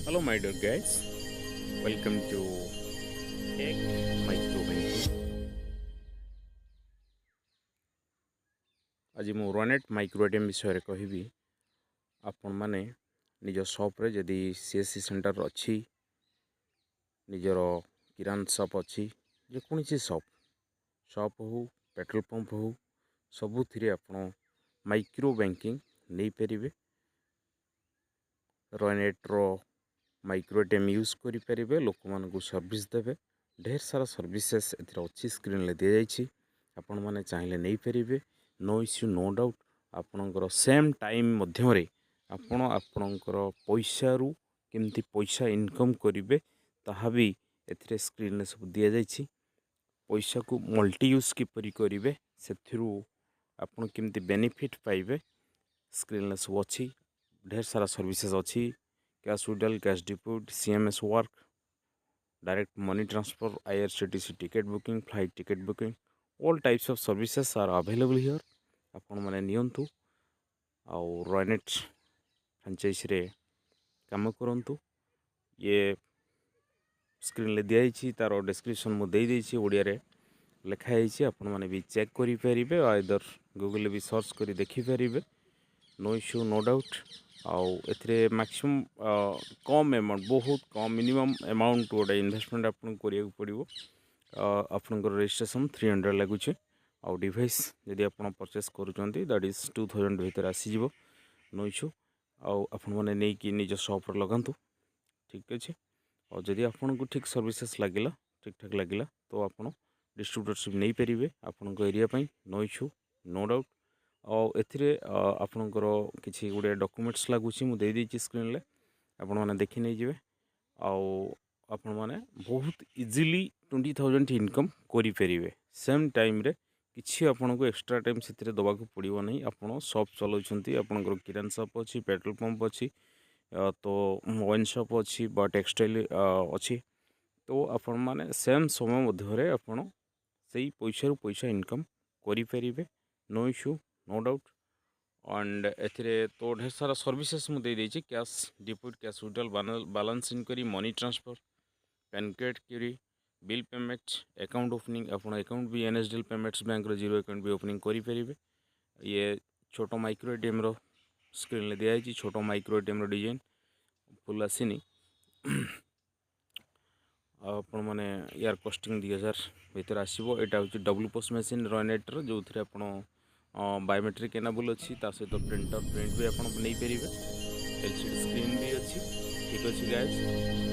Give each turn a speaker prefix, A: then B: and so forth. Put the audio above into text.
A: Hello, my dear guys. Welcome to Tech Micro Banking. आज मु रनेट micro ATM विषय कहबी आपण माने निज शॉप जदि सीएससी सेंटर अच्छी निजर किरान शॉप अच्छी जेकोसी शॉप हो पेट्रोल पंप हो सबुथिरे आपण माइक्रो बैंकिंग नहीं पारे रनेट्र माइक्रो एटीएम यूज करें लोक मानू सर्विस देवे ढेर सारा सर्विसेस अच्छी स्क्रीन ले दि जाइए आपण मैंने चाहिए नहीं पारे नो इश्यू नो डाउट आपणकर सेम टाइम मध्य आपण आपणकर पैसा रु केमती पैसा इनकम करेंगे ताहा भी एथिरे स्क्रीन सब दि जाइए पैसा को मल्टी यूज किपरि करेंगे से आपण केमती बेनिफिट पाइबे स्क्रीन सब अच्छी ढेर सारा सर्विसेज अच्छी cash withdrawal cash deposit CMS work direct money transfer IRCTC ticket booking flight ticket booking all types of services are available here आपण माने नियंतु आउ रनेट फ्रांचाइज रे काम करंतु ये स्क्रीन ले दिया जाइए तार डिस्क्रिप्शन मु दे देछि ओडिया रे लिखा जाइए आपण माने भी चेक करि परिबे आइदर गूगल भी सर्च करि देखि परिबे नो इश्यू नो डाउट आउ एथिरे मैक्सिमम कम अमाउंट बहुत कम मिनिमम अमाउंट गोटे इन्वेस्टमेंट आपन करिया पड़ो आपनकर रजिस्ट्रेशन 300 लगुचे आउ डिवाइस जदि आप परचेस करुँच दैट इज 2000 भीतर आसीज नो इश्यू आउ आपण मैंने नहीं कि निज शॉप लगातु ठीक अच्छे और जदि आपन को ठीक सर्विसेस लगिला ठीक ठाक लगिला तो आप डिस्ट्रीब्यूटरशिप नहीं पारे आपण area no issue no doubt और एथिरे आपणकर किसी गुड़े डॉक्यूमेंट्स लगुच मुझे स्क्रीन ले आपण मैंने देखी नहीं जाए आपण मैंने बहुत इजीली 20,000 इनकम करें सेम टाइम रे किसी आपन को एक्स्ट्रा टाइम से दबा पड़ो नहीं आपड़ शॉप चलाउछंती आपनकर किरान शॉप अच्छी पेट्रोल पंप अच्छी तो वाइन शॉप अच्छी बा टेक्सटाइल अच्छी तो आपण मैंने सेम समय मध्य आपण से पैसा इनकम करें no issue no doubt and एथिरे तो ढेर सारा सर्विसेस मुझे देदेछि cash deposit cash withdrawal balance inquiry money transfer PAN card query bill payment account opening आप अकाउंट भी NSDL payments bank zero account भी ओपनिंग करें ये छोट माइक्रो एटीएम रो स्क्रीन ले दिया जाइए छोट माइक्रो एटीएम रो डिजाइन फुल आसीनी आपण मैंने यार कस्टिंग 2000 भीतर आसो यहाँ हूँ डब्ल्यू पोस्ट मशीन रनेट्र जो थे आप बायोमेट्रिक एनाबल अच्छी सहित प्रिंट भी आप नहीं पारे एलसीडी स्क्रीन भी अच्छी ठीक अच्छे गाइस